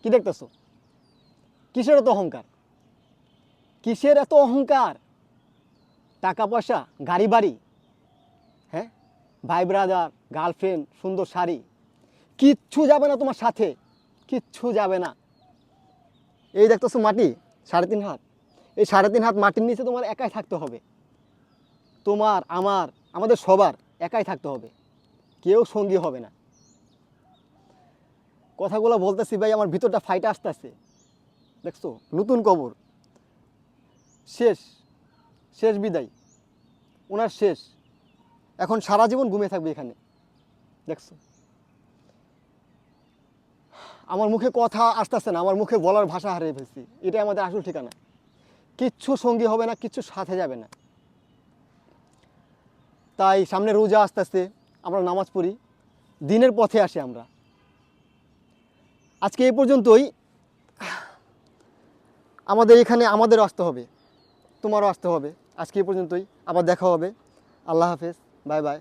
কি দেখতেছো? কিসের এত অহংকার? কিসের এত অহংকার? টাকা পয়সা, গাড়ি বাড়ি, হ্যাঁ, ভাই ব্রাদার, গার্লফ্রেন্ড, সুন্দর শাড়ি, কিচ্ছু যাবে না তোমার সাথে, কিচ্ছু যাবে না। এই দেখতেছো মাটি, 3.5 হাত, এই 3.5 হাত মাটির নিচে তোমার একাই থাকতে হবে। তোমার, আমার, আমাদের সবার একাই থাকতে হবে, কেউ সঙ্গী হবে না। কথাগুলো বলতেছি ভাই, আমার ভিতরটা ফাইটে আসতেছে। দেখছো, নতুন কবর, শেষ, শেষ বিদায়, ওনার শেষ। এখন সারা জীবন ঘুমিয়ে থাকবে এখানে। দেখছো, আমার মুখে কথা আসতেছে না, আমার মুখে বলার ভাষা হারিয়ে ফেলছি। এটাই আমাদের আসল ঠিকানা। কিচ্ছু সঙ্গী হবে না, কিচ্ছু সাথে যাবে না। তাই সামনে রোজা আসতেছে, আমরা নামাজ পড়ি, দিনের পথে আসি আমরা। আজকে এই পর্যন্তই। আমাদের এখানে আমাদেরও আসতে হবে, তোমারও আসতে হবে। আজকে এই পর্যন্তই, আবার দেখা হবে। আল্লাহ হাফেজ, বাই বাই।